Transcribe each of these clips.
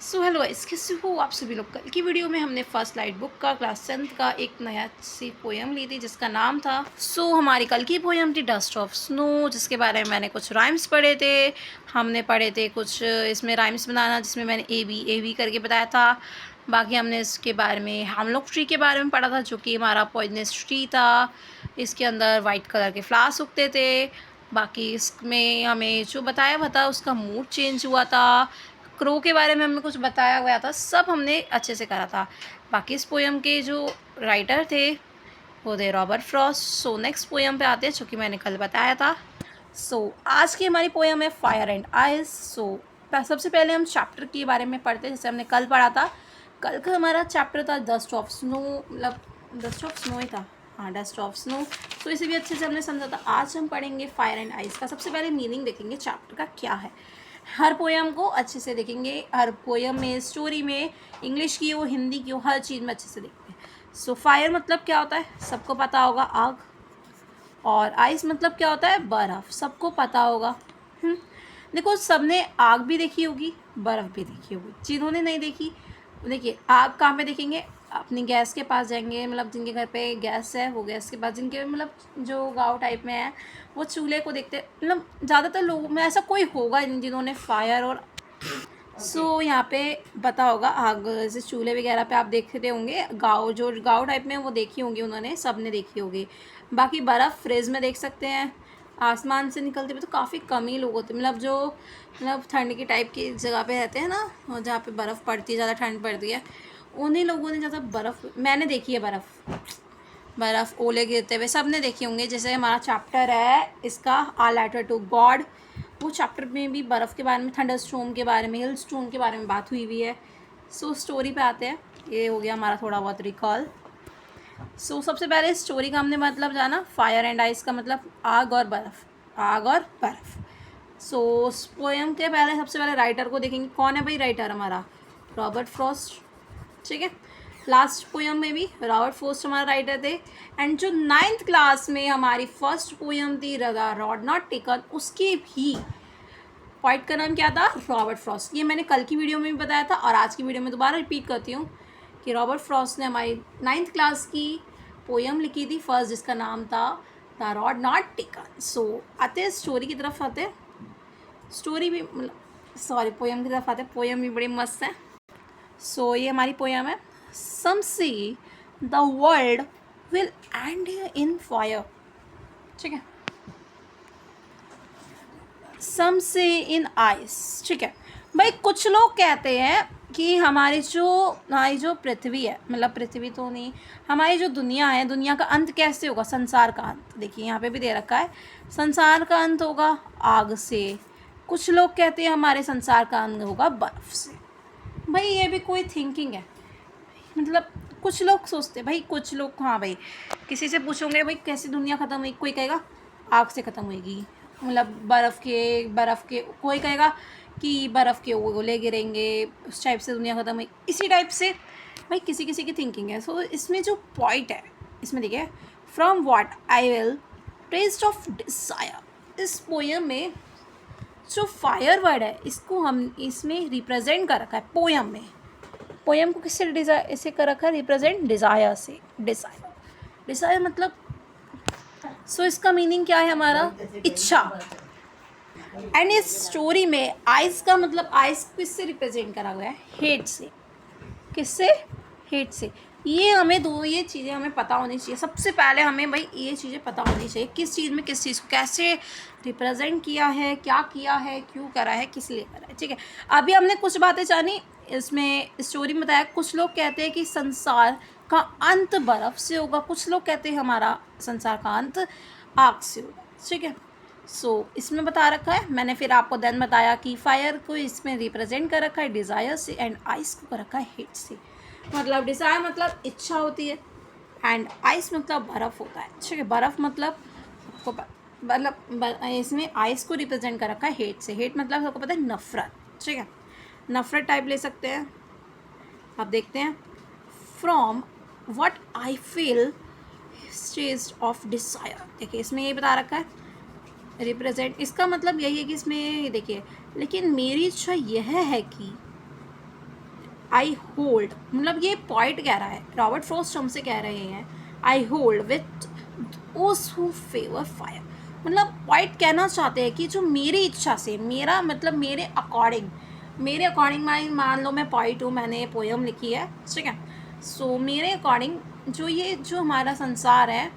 So hello guys, कैसे हो आप सभी लोग। कल की वीडियो में हमने फर्स्ट लाइट बुक का क्लास 10th का एक नया सी पोएम ली थी जिसका नाम था। हमारी कल की पोएम थी डस्ट ऑफ स्नो, जिसके बारे में मैंने कुछ राइम्स पढ़े थे। हमने पढ़े थे कुछ इसमें राइम्स बनाना, जिसमें मैंने ए बी करके बताया था। बाकी हमने इसके बारे में हम लोग ट्री के बारे में पढ़ा था, जो कि हमारा पॉइजनस ट्री था। इसके अंदर वाइट कलर के फ्लावर्स उगते थे। बाकी इसमें हमें जो बताया हुआ था उसका मूड चेंज हुआ था। क्रो के बारे में हमें कुछ बताया गया था, सब हमने अच्छे से करा था। बाकी इस पोएम के जो राइटर थे वो थे रॉबर्ट फ्रॉस्ट। नेक्स्ट पोएम पे आते हैं, जो कि मैंने कल बताया था। आज की हमारी पोएम है फायर एंड आइस। सबसे पहले हम चैप्टर के बारे में पढ़ते हैं, जैसे हमने कल पढ़ा था। कल का हमारा चैप्टर था डस्ट ऑफ स्नो, मतलब डस्ट ऑफ स्नो ही था। हाँ, डस्ट ऑफ स्नो। तो इसे भी अच्छे से हमने समझा था। आज हम पढ़ेंगे फायर एंड आइस का। सबसे पहले मीनिंग देखेंगे चैप्टर का क्या है। हर पोएम को अच्छे से देखेंगे। हर पोएम में, स्टोरी में, इंग्लिश की हो, हिंदी की हो, हर चीज़ में अच्छे से देखेंगे। फायर मतलब क्या होता है, सबको पता होगा, आग। और आइस मतलब क्या होता है, बर्फ़, सबको पता होगा। देखो, सबने आग भी देखी होगी, बर्फ़ भी देखी होगी। जिन्होंने नहीं देखी, देखिए आग कहाँ पे देखेंगे, अपनी गैस के पास जाएंगे, मतलब जिनके घर पे गैस है वो गैस के पास, जिनके मतलब जो गांव टाइप में है वो चूल्हे को देखते, मतलब ज़्यादातर लोगों में ऐसा कोई होगा जिन्होंने फायर और यहाँ पे पता होगा आग। जैसे चूल्हे वगैरह पे आप देखते होंगे, गाँव जो गाँव टाइप में वो देखी होंगी उन्होंने, सब ने देखी होगी। बाकी बर्फ़ फ्रिज में देख सकते हैं। आसमान से निकलते हुए तो काफ़ी कम ही लोग होते हैं, मतलब जो मतलब ठंड की टाइप की जगह पे रहते हैं ना, और जहाँ पे बर्फ़ पड़ती है, ज़्यादा ठंड पड़ती है, उन्हीं लोगों ने ज़्यादा बर्फ़, मैंने देखी है बर्फ़ ओले गिरते हुए, सब ने देखी होंगे। जैसे हमारा चैप्टर है इसका आ लेटर टू गॉड, वो चैप्टर में भी बर्फ़ के बारे में, थंडर स्टॉर्म के बारे में, हिल स्टॉर्म के बारे में बात हुई हुई है। स्टोरी पे आते हैं। ये हो गया हमारा थोड़ा बहुत रिकॉल। सबसे पहले स्टोरी का हमने मतलब जाना। फायर एंड आइस का मतलब आग और बर्फ़, आग और बर्फ़। पोएम के पहले सबसे पहले राइटर को देखेंगे। कौन है भाई राइटर हमारा, रॉबर्ट फ्रॉस्ट। ठीक है, लास्ट पोएम में भी रॉबर्ट फ्रॉस्ट हमारा राइटर थे। एंड जो 9th क्लास में हमारी फर्स्ट पोएम थी रॉड नॉट टेकन, उसकी भी पोइट का नाम क्या था, रॉबर्ट फ्रॉस्ट। ये मैंने कल की वीडियो में भी बताया था और आज की वीडियो में दोबारा रिपीट करती हूँ कि रॉबर्ट फ्रॉस्ट ने हमारी 9th क्लास की पोएम लिखी थी फर्स्ट, जिसका नाम था द रॉड नॉट टेकन। आते हैं स्टोरी की तरफ, आते हैं स्टोरी भी, सॉरी पोएम की तरफ आते हैं। पोएम भी बड़ी मस्त है। ये हमारी पोएम है। Some say the world will end in fire. ठीक है, सम से इन आइस। ठीक है भाई, कुछ लोग कहते हैं कि हमारी जो पृथ्वी है, मतलब पृथ्वी तो नहीं, हमारी जो दुनिया है, दुनिया का अंत कैसे होगा, संसार का अंत। देखिए यहाँ पे भी दे रखा है, संसार का अंत होगा आग से। कुछ लोग कहते हैं हमारे संसार का अंत होगा बर्फ़ से। भाई ये भी कोई थिंकिंग है, मतलब कुछ लोग सोचते हैं भाई, कुछ लोग, हाँ भाई, किसी से पूछोगे भाई कैसे दुनिया ख़त्म हुई, कोई कहेगा आग से ख़त्म होगी, मतलब बर्फ़ के कोई कहेगा कि बर्फ़ के ओले गिरेंगे, उस टाइप से दुनिया ख़त्म हुई, इसी टाइप से भाई किसी किसी की थिंकिंग है। इसमें जो पॉइंट है, इसमें देखिए, from what I will test of desire. इस पोएम में जो फायर वर्ड है, इसको हम इसमें रिप्रेजेंट कर रखा है पोएम में। पोएम को किससे इसे कर रखा है, रिप्रेजेंट डिज़ायर से। डिज़ायर मतलब इसका मीनिंग क्या है हमारा, इच्छा। एंड इस स्टोरी में आइस का मतलब, आइस किससे रिप्रेजेंट करा गया है, हेट से। किससे, हेट से। ये चीज़ें हमें पता होनी चाहिए। सबसे पहले हमें भाई ये चीज़ें पता होनी चाहिए, किस चीज़ में किस चीज़ को कैसे रिप्रेजेंट किया है, क्या किया है, क्यों करा है, किस लिए करा है। ठीक है, अभी हमने कुछ बातें जानी। इसमें स्टोरी में बताया, कुछ लोग कहते हैं कि संसार का अंत बर्फ़ से होगा, कुछ लोग कहते हैं हमारा संसार का अंत आग से होगा। ठीक है, इसमें बता रखा है। मैंने फिर आपको देन बताया कि फायर को इसमें रिप्रेजेंट कर रखा है डिज़ायर से, एंड आइस को कर रखा है हेट से। मतलब डिज़ायर मतलब इच्छा होती है, एंड आइस मतलब बर्फ़ होता है। ठीक है, बर्फ़ मतलब आपको मतलब इसमें आइस को रिप्रेजेंट कर रखा है हेट से। हेट मतलब सबको पता है नफ़रत। ठीक है, नफ़रत टाइप ले सकते हैं। आप देखते हैं, from what I feel stage of desire. देखिए इसमें ये बता रखा है रिप्रेजेंट, इसका मतलब यही है कि इसमें देखिए, लेकिन मेरी इच्छा यह है कि आई होल्ड, मतलब ये पॉइंट कह रहा है, रॉबर्ट फ्रॉस्ट हमसे कह रहे हैं आई होल्ड विथ ओस हु फेवर फायर, मतलब पॉइंट कहना चाहते हैं कि जो मेरी इच्छा से, मेरा मतलब मेरे अकॉर्डिंग मान लो मैं पॉइंट हूँ, मैंने पोयम लिखी है, ठीक है। सो मेरे अकॉर्डिंग जो हमारा संसार है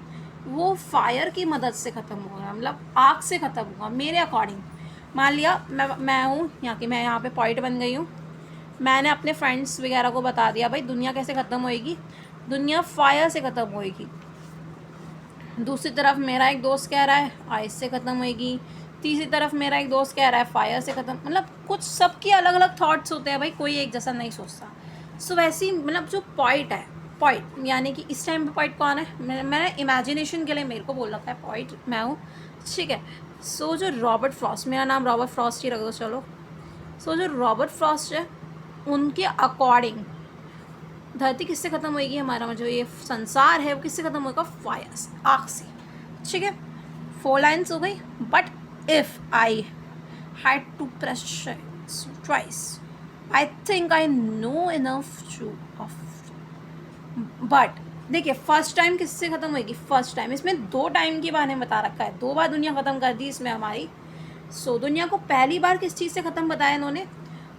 वो फायर की मदद से ख़त्म होगा, मतलब आग से ख़त्म होगा मेरे अकॉर्डिंग। मान लिया मैं हूँ यहाँ की, मैं यहाँ पे पॉइंट बन गई हूँ, मैंने अपने फ्रेंड्स वगैरह को बता दिया भाई दुनिया कैसे ख़त्म होएगी, दुनिया फायर से ख़त्म होएगी। दूसरी तरफ मेरा एक दोस्त कह रहा है आइस से ख़त्म होएगी, तीसरी तरफ मेरा एक दोस्त कह रहा है फायर से ख़त्म, मतलब कुछ सबकी अलग अलग थॉट्स होते हैं भाई, कोई एक जैसा नहीं सोचता। सो वैसे ही मतलब जो पॉइंट है, पॉइंट यानी कि इस टाइम पे पॉइंट कौन है, मैंने इमेजिनेशन के लिए मेरे को बोल रखा है पॉइंट मैं हूँ, ठीक है। सो जो रॉबर्ट फ्रॉस्ट, मेरा नाम रॉबर्ट फ्रॉस्ट ही रख दो चलो। सो जो रॉबर्ट फ्रॉस्ट है उनके अकॉर्डिंग धरती किससे ख़त्म होएगी, हमारा जो ये संसार है वो किससे ख़त्म होएगा, फायर से, आग से, ठीक है। 4 लाइन्स हो गई। But if I had to press twice I think I know enough to off. But देखिए फर्स्ट टाइम किससे ख़त्म होएगी, फर्स्ट टाइम, इसमें 2 टाइम के बारे में बता रखा है, 2 बार दुनिया ख़त्म कर दी इसमें हमारी। सो दुनिया को पहली बार किस चीज़ से ख़त्म बताया इन्होंने,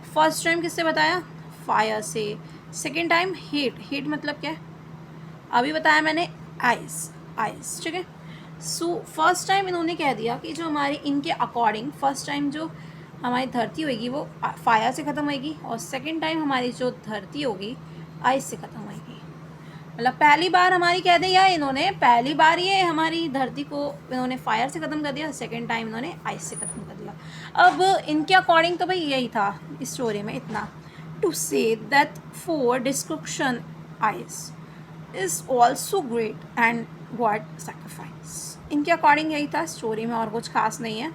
फर्स्ट टाइम किससे बताया, फायर से। सेकेंड टाइम हीट मतलब क्या है, अभी बताया मैंने, आइस, ठीक है। सो फर्स्ट टाइम इन्होंने कह दिया कि जो हमारी इनके अकॉर्डिंग फर्स्ट टाइम जो हमारी धरती होगी वो फायर से ख़त्म होगी, और सेकेंड टाइम हमारी जो धरती होगी आइस से ख़त्म होगी। मतलब पहली बार हमारी कह दिया इन्होंने, पहली बार ये हमारी धरती को इन्होंने फायर से ख़त्म कर दिया, सेकेंड टाइम इन्होंने आइस से ख़त्म कर दिया। अब इनके अकॉर्डिंग तो भाई यही था इस स्टोरी में इतना, to say that for description ice is also great and god sacrifice. इनके अकॉर्डिंग यही था स्टोरी में, और कुछ खास नहीं है।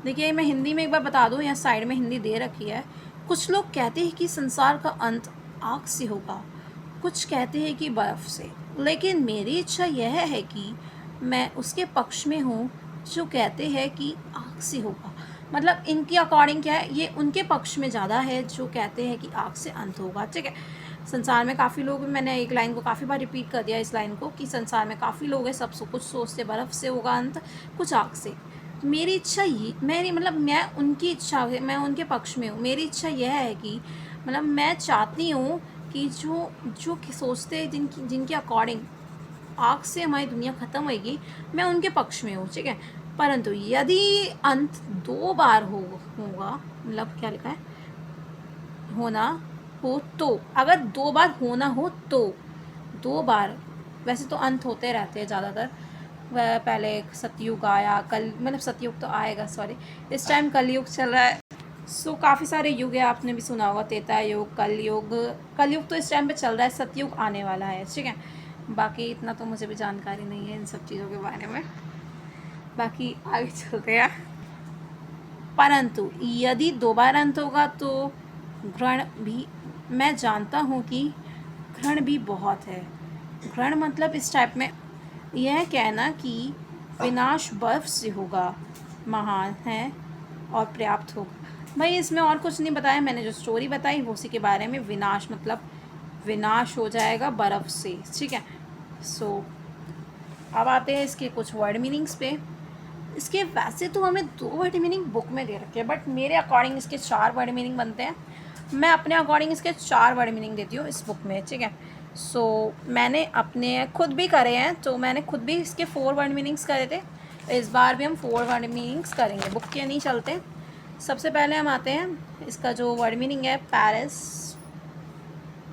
देखिए मैं हिंदी में एक बार बता दूँ, यहाँ साइड में हिंदी दे रखी है। कुछ लोग कहते हैं कि संसार का अंत आग से होगा, कुछ कहते हैं कि बर्फ़ से, लेकिन मेरी इच्छा यह है कि मैं उसके पक्ष में हूँ जो कहते हैं कि आग से होगा। मतलब इनके अकॉर्डिंग क्या है, ये उनके पक्ष में ज़्यादा है जो कहते हैं कि आग से अंत होगा, ठीक है। संसार में काफ़ी लोग, मैंने एक लाइन को काफ़ी बार रिपीट कर दिया इस लाइन को, कि संसार में काफ़ी लोग हैं, सब कुछ सोचते बर्फ़ से होगा अंत, कुछ आग से। मेरी इच्छा ये, मेरी मतलब मैं उनकी इच्छा, मैं उनके पक्ष में हूँ। मेरी इच्छा यह है कि मतलब मैं चाहती हूँ कि जो सोचते हैं जिनके अकॉर्डिंग आग से हमारी दुनिया ख़त्म होगी, मैं उनके पक्ष में हूँ, ठीक है। परंतु यदि अंत 2 बार होगा, मतलब क्या लिखा है, होना हो तो, अगर 2 बार होना हो तो, 2 बार, वैसे तो अंत होते रहते हैं ज़्यादातर, वह पहले सतयुग आया, कल मतलब सतयुग तो आएगा, सॉरी, इस टाइम कलयुग चल रहा है। सो काफ़ी सारे युग है, आपने भी सुना होगा, त्रेता युग, कलयुग तो इस टाइम पे चल रहा है, सतयुग आने वाला है, ठीक है। बाकी इतना तो मुझे भी जानकारी नहीं है इन सब चीज़ों के बारे में, बाकी आगे चलते हैं। परंतु यदि 2 बार अंत होगा तो ग्रहण भी, मैं जानता हूँ कि ग्रहण भी बहुत है। ग्रहण मतलब इस टाइप में यह कहना कि विनाश बर्फ से होगा, महान है और पर्याप्त होगा। भाई इसमें और कुछ नहीं बताया, मैंने जो स्टोरी बताई वो उसी के बारे में, विनाश मतलब विनाश हो जाएगा बर्फ़ से, ठीक है। सो अब आते हैं इसके कुछ वर्ड मीनिंग्स पे। इसके वैसे तो हमें 2 वर्ड मीनिंग बुक में दे रखे हैं, बट मेरे अकॉर्डिंग इसके 4 वर्ड मीनिंग बनते हैं। मैं अपने अकॉर्डिंग इसके 4 वर्ड मीनिंग देती हूँ इस बुक में, ठीक है। सो मैंने अपने खुद भी करे हैं, तो मैंने खुद भी इसके 4 वर्ड मीनिंग्स करे थे, इस बार भी हम 4 वर्ड मीनिंग्स करेंगे, बुक के नहीं चलते। सबसे पहले हम आते हैं, इसका जो वर्ड मीनिंग है पेरिस,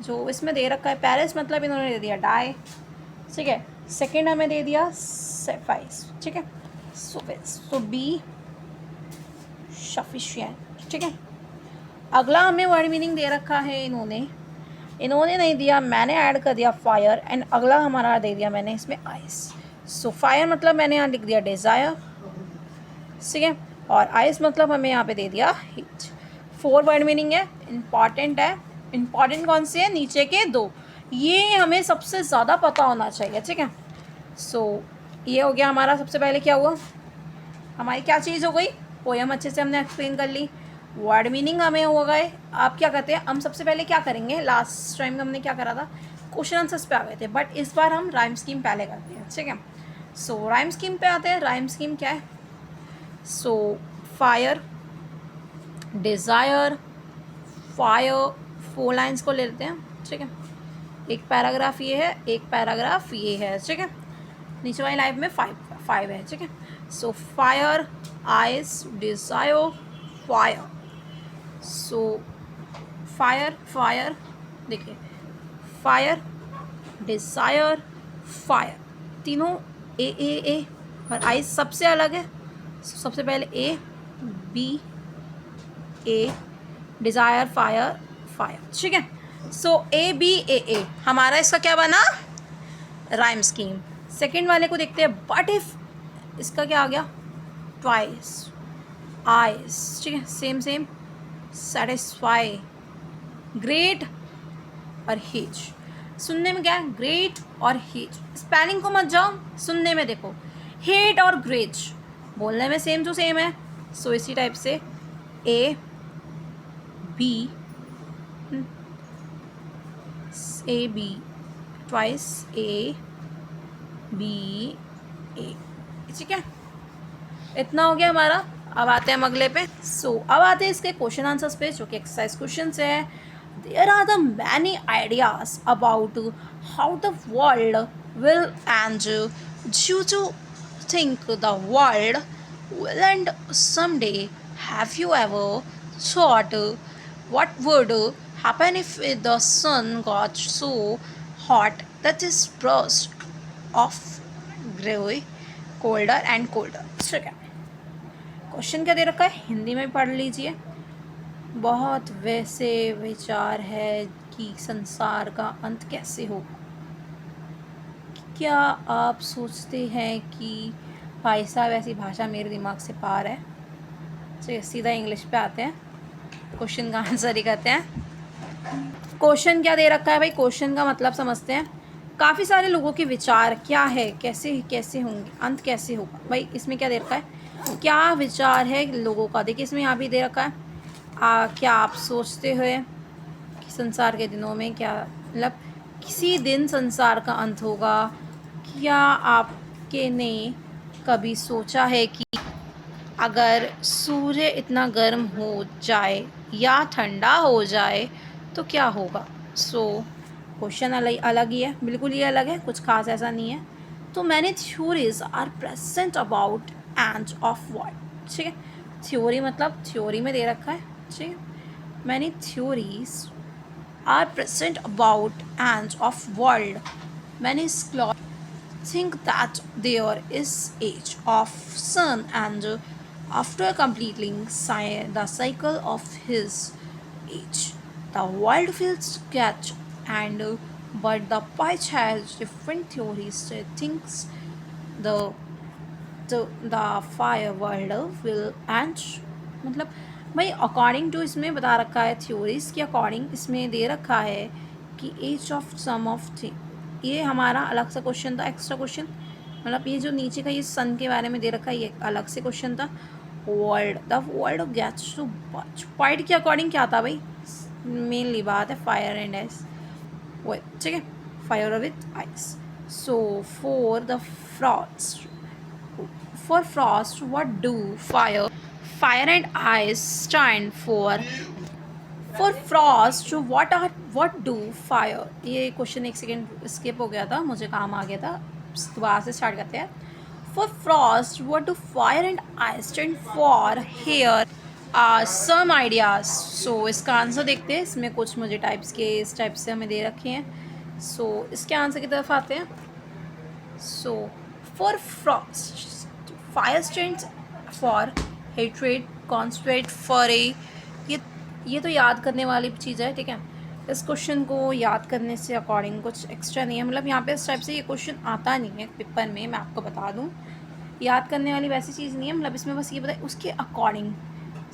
जो इसमें दे रखा है, पेरिस मतलब इन्होंने दे दिया डाई, ठीक है। सेकंड हमें दे दिया सफाइस, ठीक है। सो बी सफिशिएंट, ठीक है। अगला हमें वर्ड मीनिंग दे रखा है इन्होंने नहीं दिया, मैंने ऐड कर दिया फायर, एंड अगला हमारा दे दिया मैंने इसमें आइस। सो फायर मतलब मैंने यहाँ लिख दिया डिज़ायर, ठीक है, और आइस मतलब हमें यहाँ पे दे दिया हीट। 4 वर्ड मीनिंग है, इम्पॉर्टेंट है। इम्पॉर्टेंट कौन से हैं, नीचे के 2, ये हमें सबसे ज़्यादा पता होना चाहिए, ठीक है। सो ये हो गया हमारा, सबसे पहले क्या हुआ, हमारी क्या चीज़ हो गई, पोयम अच्छे से हमने एक्सप्लेन कर ली। वर्ड मीनिंग हमें हो गए। आप क्या करते हैं, हम सबसे पहले क्या करेंगे, लास्ट टाइम हमने क्या करा था, क्वेश्चन आंसर्स पे आ गए थे, बट इस बार हम राइम स्कीम पहले करते हैं, ठीक है। सो राइम स्कीम पे आते हैं। राइम स्कीम क्या है, so fire, desire, fire, 4 lines को ले लेते हैं, ठीक है। एक पैराग्राफ ये है, एक पैराग्राफ ये है, ठीक है। नीचे वाली लाइन में 5 है, ठीक है। So fire, eyes, desire, fire. So fire, fire, देखिए फायर, डिज़ायर, फायर, तीनों ए और आइज सबसे अलग है। सबसे पहले ए, बी, ए, डिज़ायर, फायर, फायर, ठीक है। सो ए बी ए हमारा इसका क्या बना, राइम स्कीम। सेकेंड वाले को देखते हैं, बट इफ, इसका क्या आ गया, ट्वाइस, आइज, ठीक है, सेम सेम, सेटिस्फाई, ग्रेट और हीज। सुनने में क्या है, ग्रेट और हीज, स्पेलिंग को मत जाओ, सुनने में देखो, हेट और ग्रेट, बोलने में सेम टू सेम है। सो इसी टाइप से a b, a b, twice a b a, ठीक है। इतना हो गया हमारा। अब आते हैं हम अगले पे। अब आते हैं इसके क्वेश्चन आंसर्स पे, जो कि एक्सरसाइज क्वेश्चन है। There are the many ideas about how the world will end you to think the world will end someday. Have you ever thought what would happen if the sun got so hot that it burst off, grow colder and colder? ठीक है, question क्या दे रखा है, हिंदी में पढ़ लीजिए। बहुत वैसे विचार है कि संसार का अंत कैसे होगा। क्या आप सोचते हैं कि भाई साहब ऐसी भाषा मेरे दिमाग से पार है। चलिए सीधा इंग्लिश पे आते हैं, क्वेश्चन का आंसर ही करते हैं। क्वेश्चन क्या दे रखा है भाई, क्वेश्चन का मतलब समझते हैं। काफ़ी सारे लोगों के विचार क्या है, कैसे कैसे होंगे, अंत कैसे होगा। भाई इसमें क्या दे रखा है, क्या विचार है लोगों का, देखिए इसमें यहाँ भी दे रखा है, क्या आप सोचते हुए कि संसार के दिनों में क्या, मतलब किसी दिन संसार का अंत होगा। क्या आपके ने कभी सोचा है कि अगर सूर्य इतना गर्म हो जाए या ठंडा हो जाए तो क्या होगा। क्वेश्चन अलग ही है, बिल्कुल ही अलग है, कुछ खास ऐसा नहीं है। तो मैंने theories are present about end of world, ठीक है। थ्योरी मतलब थ्योरी में दे रखा है, ठीक है। मैंने theories are present about end of world, मैंने think that there is age of sun and after completing the cycle of his age the world will catch and but the Pich has different theories that thinks the the fire world will end। मतलब भाई according to इसमें बता रखा है, theories के according इसमें दे रखा है कि age of some of thing. ये हमारा अलग सा क्वेश्चन था, एक्स्ट्रा क्वेश्चन, मतलब ये जो नीचे का ये सन के बारे में दे रखा है ये अलग से क्वेश्चन था। वर्ल्ड गेट्स टू पॉइंट के अकॉर्डिंग क्या था भाई, मेनली बात है फायर एंड आइस, वो ठीक है, fire with ice. So for frost what do fire and ice stand for frost what do fire। ये क्वेश्चन एक सेकेंड स्किप हो गया था, मुझे काम आ गया था, दोबारा से स्टार्ट करते हैं। for frost what do fire and ice stand for, here are some ideas। इसका आंसर देखते हैं, इसमें कुछ मुझे टाइप्स के इस टाइप से हमें दे रखे हैं। इसके आंसर की तरफ आते हैं। for frost fire stands for hatred concentrate for a, ये तो याद करने वाली चीज़ है, ठीक है। इस क्वेश्चन को याद करने से अकॉर्डिंग कुछ एक्स्ट्रा नहीं है, मतलब यहाँ पे इस टाइप से ये क्वेश्चन आता नहीं है पेपर में, मैं आपको बता दूँ। याद करने वाली वैसी चीज़ नहीं है, मतलब इसमें बस ये बताए उसके अकॉर्डिंग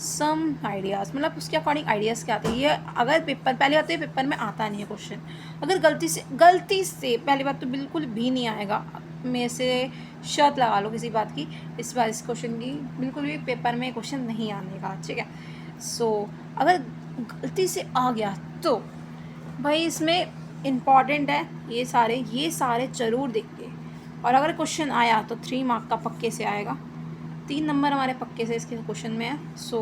सम आइडियाज़, मतलब उसके अकॉर्डिंग आइडियाज़ क्या आते हैं। ये अगर पेपर पहले आते हैं, पेपर में आता नहीं है क्वेश्चन। अगर गलती से पहली बात तो बिल्कुल भी नहीं आएगा, मेरे से शर्त लगा लो किसी बात की, इस बार इस क्वेश्चन की बिल्कुल भी पेपर में क्वेश्चन नहीं आने का, ठीक है। सो अगर गलती से आ गया तो भाई इसमें इम्पॉर्टेंट है ये सारे ज़रूर देखिए, और अगर क्वेश्चन आया तो 3 मार्क का पक्के से आएगा, 3 नंबर हमारे पक्के से इसके क्वेश्चन में है। सो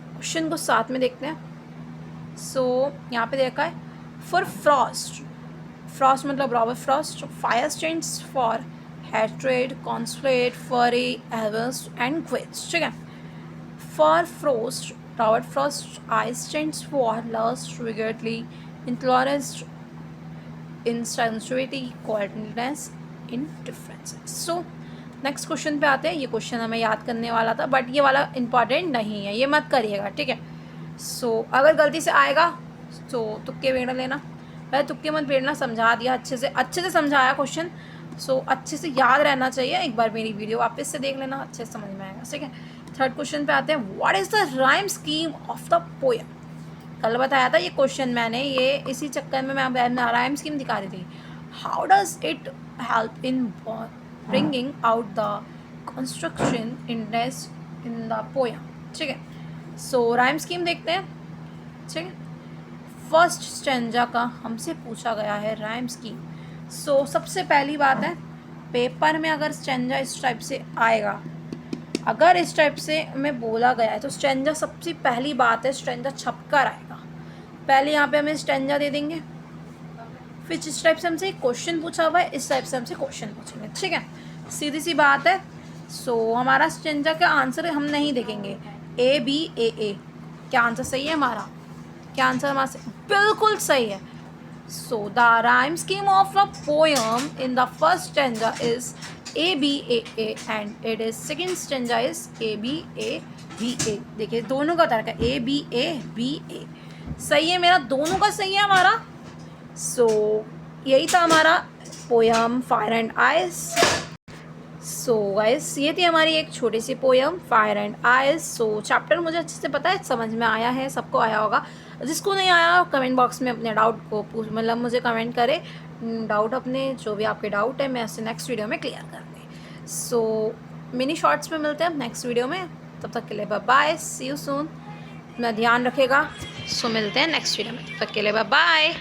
क्वेश्चन को साथ में देखते हैं। सो यहाँ पे देखा है फॉर फ्रॉस्ट मतलब Robert Frost, fire stands for hatred, consulate, fury, avarice and quits, ठीक है। For Frost Robert Frost ice stands for lust, rigidly, intolerance, insensitivity, coordinateness, indifferences. So next question पे आते हैं। ये क्वेश्चन हमें याद करने वाला था बट ये वाला इंपॉर्टेंट नहीं है, ये मत करिएगा, ठीक है। सो अगर गलती से आएगा तो तुक्के बेड़ लेना, पहले तुक्के मत बेड़ना, समझा दिया अच्छे से समझाया क्वेश्चन। सो अच्छे से याद रहना चाहिए, एक बार मेरी वीडियो वापस से देख लेना, अच्छे से समझ में आएगा, ठीक है। थर्ड क्वेश्चन पे आते हैं। What is the rhyme scheme of the poem. कल बताया था ये क्वेश्चन मैंने, ये इसी चक्कर में मैं राइम स्कीम दिखा रही थी। How does it help in bringing out the construction index in the poem, ठीक है। सो राइम स्कीम देखते हैं, ठीक है। फर्स्ट स्टेंजा का हमसे पूछा गया है राइम स्कीम। सो सबसे पहली बात है, पेपर में अगर स्टेंजा इस टाइप से आएगा, अगर इस टाइप से में बोला गया है तो स्टेंजा सबसे पहली बात है, स्टेंजा छपकर आएगा। पहले यहाँ पे हमें स्टेंजा दे देंगे, फिर जिस टाइप से हमसे क्वेश्चन पूछा हुआ है इस टाइप से हमसे क्वेश्चन पूछेंगे, ठीक है, सीधी सी बात है। सो हमारा स्टेंजा का आंसर हम नहीं देखेंगे, A. क्या आंसर सही है हमारा? क्या आंसर हमारा बिल्कुल सही है। So the rhyme scheme of the poem in the first stanza is ABAA and it is second stanza is ABABA। देखिए दोनों का तर्क है ABABA, सही है मेरा, दोनों का सही है हमारा। सो यही था हमारा poem fire and ice. So guys ये थी हमारी एक छोटी सी poem fire and ice. So chapter मुझे अच्छे से पता है, समझ में आया है, सबको आया होगा। जिसको नहीं आया कमेंट बॉक्स में अपने डाउट को मतलब मुझे कमेंट करे, डाउट अपने जो भी आपके डाउट है मैं उसे नेक्स्ट वीडियो में क्लियर कर दूँ। सो मिनी शॉर्ट्स में मिलते हैं नेक्स्ट वीडियो में, तब तक के लिए bye bye, see you soon, अपना ध्यान रखेगा। सो मिलते हैं नेक्स्ट वीडियो में, तब तक के लिए बाय बाय।